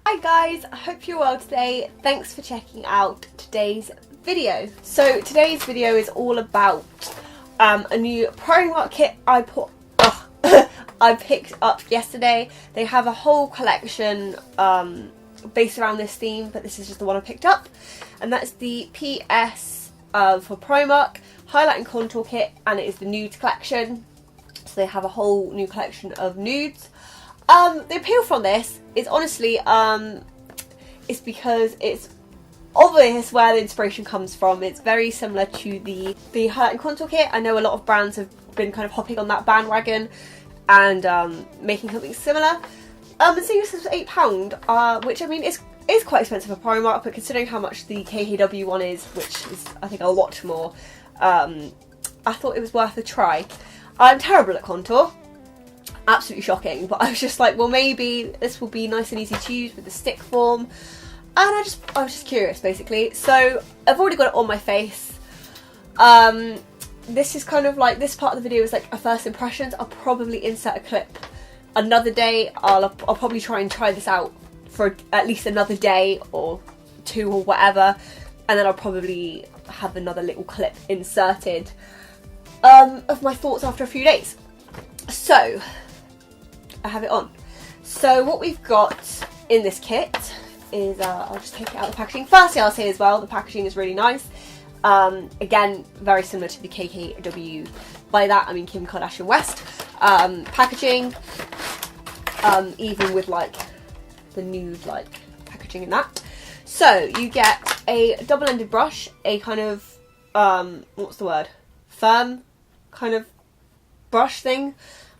Hi guys, I hope you're well today. Thanks for checking out today's video. So today's video is all about a new Primark kit I picked up yesterday. They have a whole collection based around this theme, but this is just the one I picked up, and that's the PS for Primark highlight and contour kit, and it is the Nudes collection. So they have a whole new collection of nudes. The appeal from this is honestly it's because it's obvious where the inspiration comes from. It's very similar to the highlight and contour kit. I know a lot of brands have been kind of hopping on that bandwagon and making something similar. And seeing this is £8, which I mean is quite expensive for Primark, but considering how much the KKW one is, which is I think a lot more, I thought it was worth a try. I'm terrible at contour, absolutely shocking, but I was just like, well, maybe this will be nice and easy to use with the stick form, and I was just curious basically. So I've already got it on my face. This is kind of like, this part of the video is like a first impressions. I'll probably insert a clip another day. I'll probably try this out for at least another day or two or whatever, and then I'll probably have another little clip inserted of my thoughts after a few days. So I have it on. So what we've got in this kit is, I'll just take it out of the packaging. Firstly, I'll say as well, the packaging is really nice. Again, very similar to the KKW. By that I mean Kim Kardashian West packaging, even with like the nude like packaging in that. So you get a double-ended brush, a kind of what's the word, firm kind of brush thing,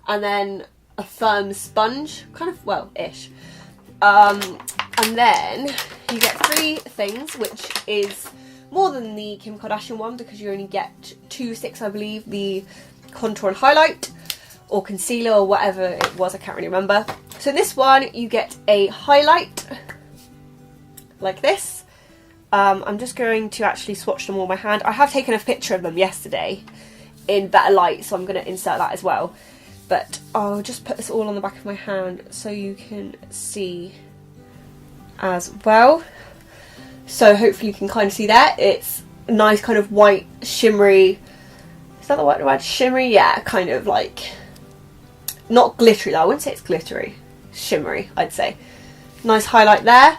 and then a firm sponge, kind of, well, ish. And then you get three things, which is more than the Kim Kardashian one because you only get 2 sticks, I believe, the contour and highlight, or concealer, or whatever it was, I can't really remember. So in this one, you get a highlight, like this. I'm just going to actually swatch them all on my hand. I have taken a picture of them yesterday in better light, so I'm going to insert that as well. But I'll just put this all on the back of my hand so you can see as well. So hopefully you can kind of see there. It's a nice kind of white shimmery, is that the word? Shimmery? Yeah, kind of like, not glittery though, I wouldn't say it's glittery. Shimmery, I'd say. Nice highlight there.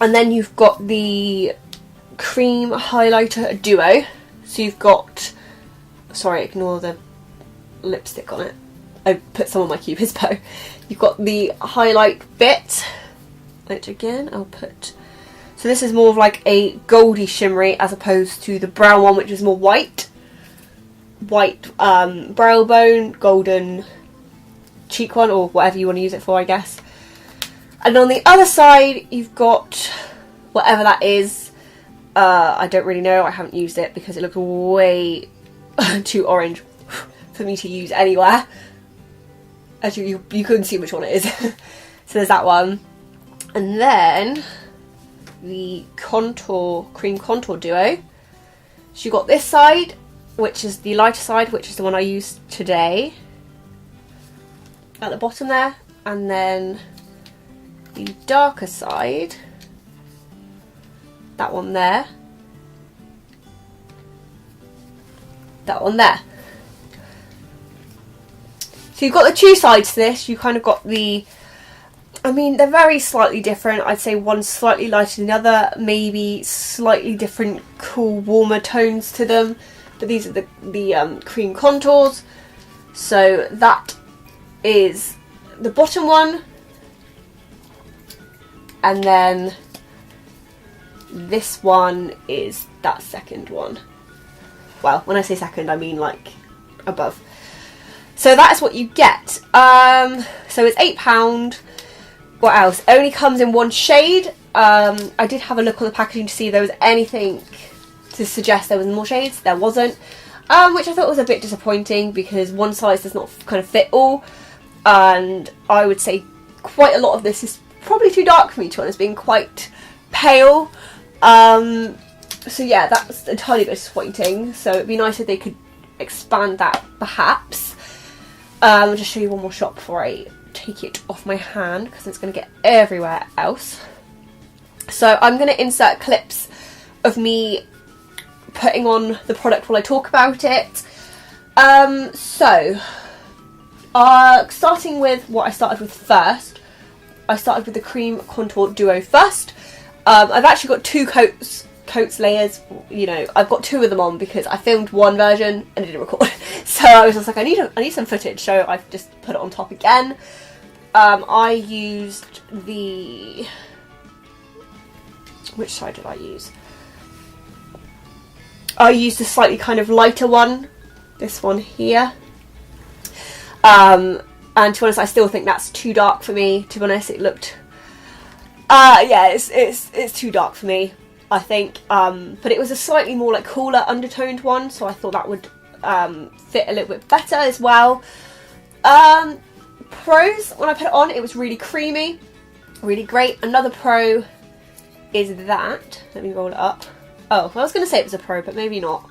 And then you've got the cream highlighter duo. So you've got, sorry, ignore the lipstick on it. I put some on my Cube Hispo. You've got the highlight bit, which again I'll put. So this is more of like a goldy shimmery as opposed to the brown one, which is more white. White brow bone, golden cheek one, or whatever you want to use it for, I guess. And on the other side, you've got whatever that is. I don't really know. I haven't used it because it looks way too orange for me to use anywhere. As you couldn't see which one it is. So there's that one. And then the contour, cream contour duo. So you've got this side, which is the lighter side, which is the one I used today, at the bottom there. And then the darker side, that one there, that one there. So you've got the two sides to this. You kind of got the, I mean, they're very slightly different. I'd say one's slightly lighter than the other, maybe slightly different, cool, warmer tones to them. But these are the cream contours. So that is the bottom one. And then this one is that second one. Well, when I say second, I mean like above. So that's what you get. So it's £8. What else? It only comes in one shade. I did have a look on the packaging to see if there was anything to suggest there was more shades. There wasn't, which I thought was a bit disappointing because one size does not kind of fit all, and I would say quite a lot of this is probably too dark for me, to be honest, being quite pale. So yeah, that's a tiny bit disappointing. So it'd be nice if they could expand that perhaps. I'll just show you one more shot before I take it off my hand because it's going to get everywhere else. So I'm going to insert clips of me putting on the product while I talk about it. Starting with what I started with first, I started with the Cream Contour Duo first. I've actually got two coats layers, you know, I've got two of them on because I filmed one version and it didn't record. So I was just like, I need some footage, so I've just put it on top again. I used the... Which side did I use? I used the slightly kind of lighter one, this one here. And to be honest, I still think that's too dark for me. To be honest, it looked... yeah, it's too dark for me, I think. But it was a slightly more like cooler undertoned one, so I thought that would fit a little bit better as well. Pros, when I put it on, it was really creamy, really great. Another pro is that, let me roll it up. Oh, well, I was going to say it was a pro, but maybe not.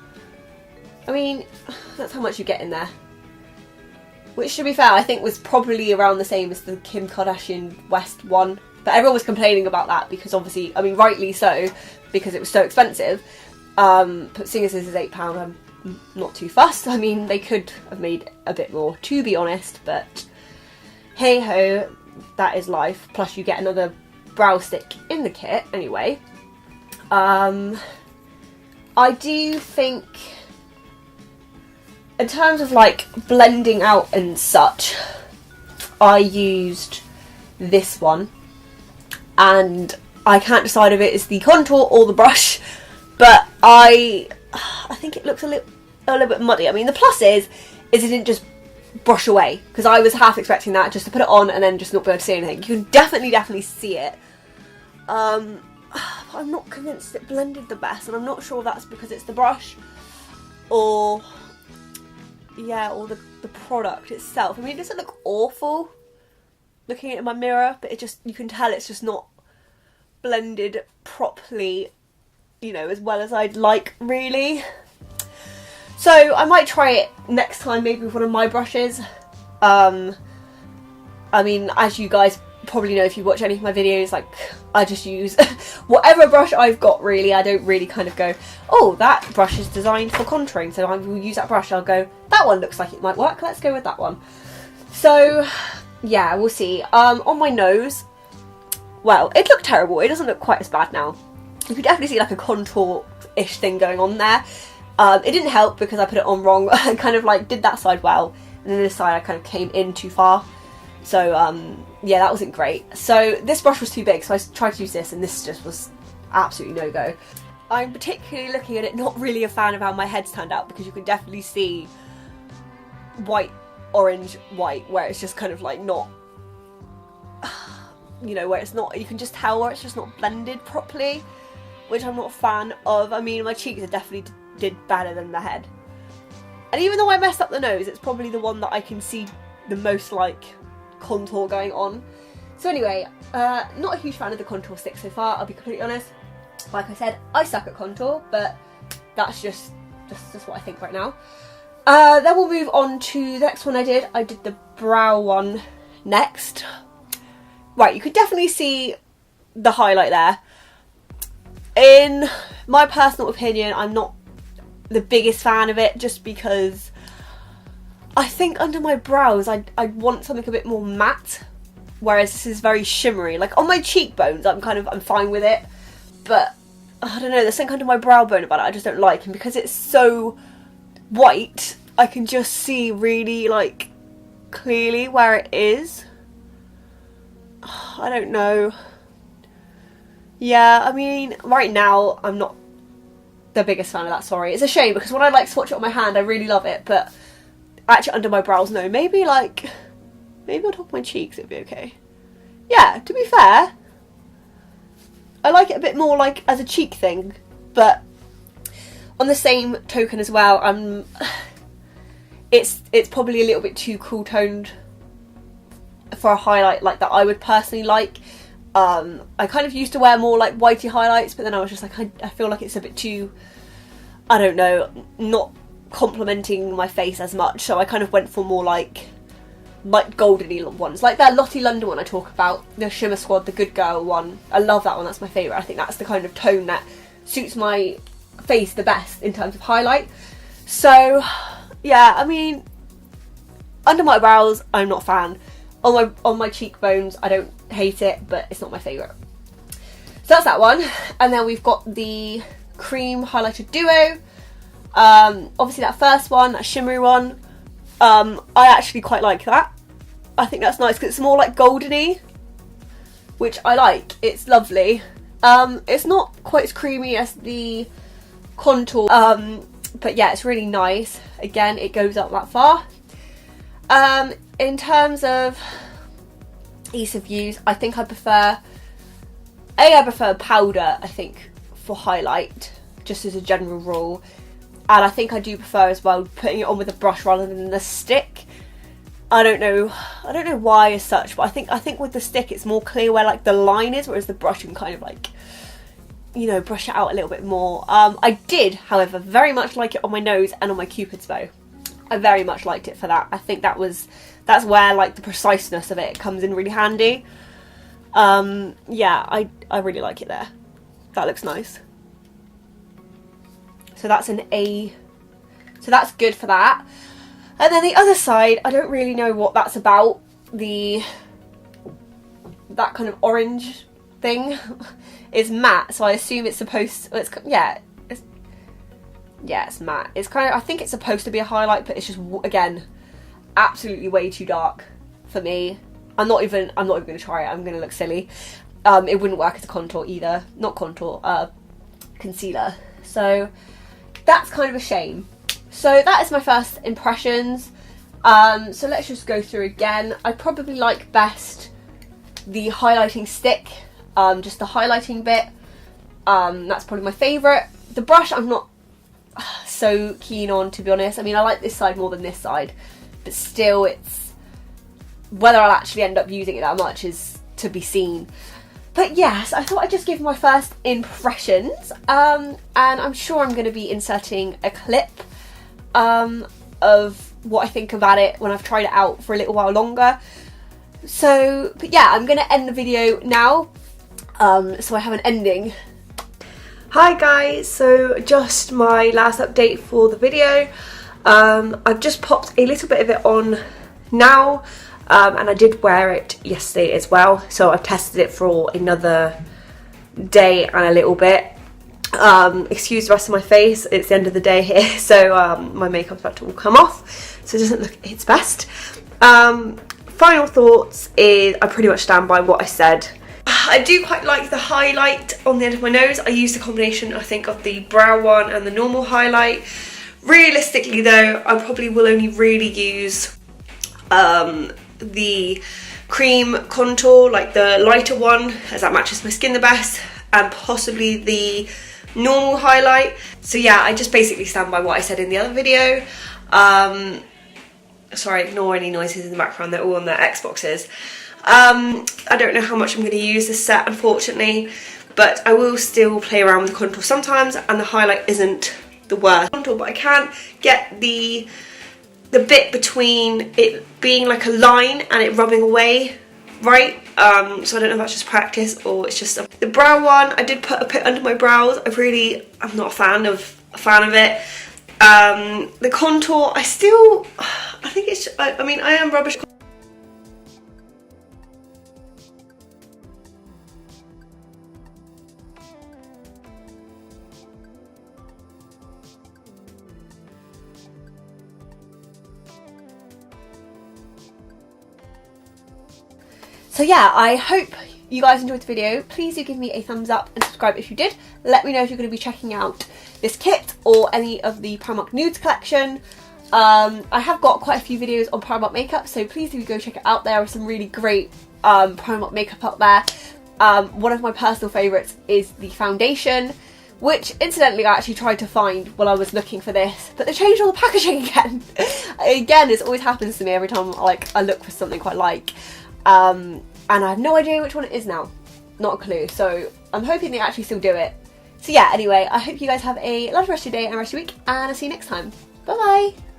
I mean, that's how much you get in there. Which, to be fair, I think was probably around the same as the Kim Kardashian West one. But everyone was complaining about that because obviously, I mean, rightly so, because it was so expensive. But seeing as this is £8, I'm not too fussed. I mean, they could have made a bit more, to be honest, but hey ho, that is life. Plus you get another brow stick in the kit anyway. I do think, in terms of like blending out and such, I used this one, and I can't decide if it is the contour or the brush, but I think it looks a little bit muddy. I mean, the plus is it didn't just brush away, because I was half expecting that, just to put it on and then just not be able to see anything. You can definitely see it. I'm not convinced it blended the best, and I'm not sure that's because it's the brush or the product itself. I mean, it doesn't look awful looking at it in my mirror, but you can tell it's just not blended properly, you know, as well as I'd like, really. So I might try it next time, maybe with one of my brushes. I mean, as you guys probably know if you watch any of my videos, like, I just use whatever brush I've got, really. I don't really kind of go, oh, that brush is designed for contouring, so I will use that brush. I'll go, that one looks like it might work, let's go with that one. So yeah, we'll see. On my nose, well, it looked terrible. It doesn't look quite as bad now. You could definitely see like a contour-ish thing going on there. It didn't help because I put it on wrong. I kind of like did that side well, and then this side I kind of came in too far. So yeah, that wasn't great. So this brush was too big, so I tried to use this, and this just was absolutely no-go. I'm particularly looking at it not really a fan of how my head's turned out, because you can definitely see white, orange, white, where it's just kind of like not, you know, where it's not, you can just tell where it's just not blended properly, which I'm not a fan of. I mean, my cheeks definitely did better than the head. And even though I messed up the nose, it's probably the one that I can see the most like contour going on. So anyway, not a huge fan of the contour stick so far, I'll be completely honest. Like I said, I suck at contour, but that's just what I think right now. Then we'll move on to the next one I did. I did the brow one next. Right, you could definitely see the highlight there. In my personal opinion, I'm not the biggest fan of it, just because I think under my brows I want something a bit more matte, whereas this is very shimmery. Like on my cheekbones I'm fine with it, but I don't know, there's something under my brow bone about it I just don't like, and because it's so white I can just see really like clearly where it is. I don't know. Yeah, I mean, right now I'm not the biggest fan of that, sorry. It's a shame, because when I like swatch it on my hand I really love it, but actually under my brows, no. Maybe on top of my cheeks it'd be okay. Yeah, to be fair, I like it a bit more like as a cheek thing, but on the same token as well, it's probably a little bit too cool toned for a highlight like that I would personally like. I kind of used to wear more like whitey highlights, but then I was just like, I feel like it's a bit too, I don't know, not complementing my face as much, so I kind of went for more like like goldeny ones, like that Lottie London one I talk about, the Shimmer Squad, the Good Girl one. I love that one, that's my favourite. I think that's the kind of tone that suits my face the best in terms of highlight. So yeah, I mean, under my brows I'm not a fan. On my cheekbones I don't hate it, but it's not my favourite. So that's that one. And then we've got the cream highlighter duo. Obviously that first one, that shimmery one, I actually quite like that. I think that's nice because it's more like goldeny, which I like. It's lovely. It's not quite as creamy as the contour, but yeah, it's really nice. Again, it goes up that far. In terms of ease of use, I think I prefer powder, I think, for highlight, just as a general rule. And I think I do prefer as well putting it on with a brush rather than the stick. I don't know why as such, but I think with the stick it's more clear where like the line is, whereas the brush can kind of like, you know, brush it out a little bit more. I did, however, very much like it on my nose and on my Cupid's bow. I very much liked it for that. I think that's where like the preciseness of it comes in really handy. Yeah, I really like it there. That looks nice. So that's an A. So that's good for that. And then the other side, I don't really know what that's about. That kind of orange thing is matte, so I assume it's supposed to, it's matte. It's kind of, I think it's supposed to be a highlight, but it's just, again, absolutely way too dark for me. I'm not even going to try it. I'm going to look silly. It wouldn't work as a contour either. Not contour, concealer. So that's kind of a shame. So that is my first impressions. So let's just go through again. I probably like best the highlighting stick, just the highlighting bit. That's probably my favourite. The brush I'm not so keen on, to be honest. I mean, I like this side more than this side, but still, it's whether I'll actually end up using it that much is to be seen. But yes, I thought I'd just give my first impressions, and I'm sure I'm going to be inserting a clip of what I think about it when I've tried it out for a little while longer. So, but yeah, I'm going to end the video now, so I have an ending. Hi guys, so just my last update for the video. I've just popped a little bit of it on now, and I did wear it yesterday as well, so I've tested it for another day and a little bit. Excuse the rest of my face, it's the end of the day here, so my makeup's about to all come off, so it doesn't look its best. Final thoughts is I pretty much stand by what I said. I do quite like the highlight on the end of my nose. I used a combination, I think, of the brow one and the normal highlight. Realistically though, I probably will only really use the cream contour, like the lighter one, as that matches my skin the best, and possibly the normal highlight. So yeah, I just basically stand by what I said in the other video. Sorry, ignore any noises in the background, they're all on their Xboxes. I don't know how much I'm going to use this set, unfortunately, but I will still play around with the contour sometimes, and the highlight isn't the worst contour, but I can get the bit between it being like a line and it rubbing away, right? So I don't know if that's just practice or it's just the brow one. I did put a bit under my brows. I'm not a fan of it. The contour, I think it's, I mean, I am rubbish. So yeah, I hope you guys enjoyed the video. Please do give me a thumbs up and subscribe if you did. Let me know if you're going to be checking out this kit or any of the Primark Nudes collection. I have got quite a few videos on Primark makeup, so please do go check it out. There are some really great Primark makeup out there. One of my personal favourites is the foundation, which incidentally I actually tried to find while I was looking for this, but they changed all the packaging again. Again, this always happens to me every time I look for something quite like. And I have no idea which one it is now. Not a clue. So I'm hoping they actually still do it. So yeah, anyway, I hope you guys have a lovely rest of your day and rest of your week, and I'll see you next time. Bye bye!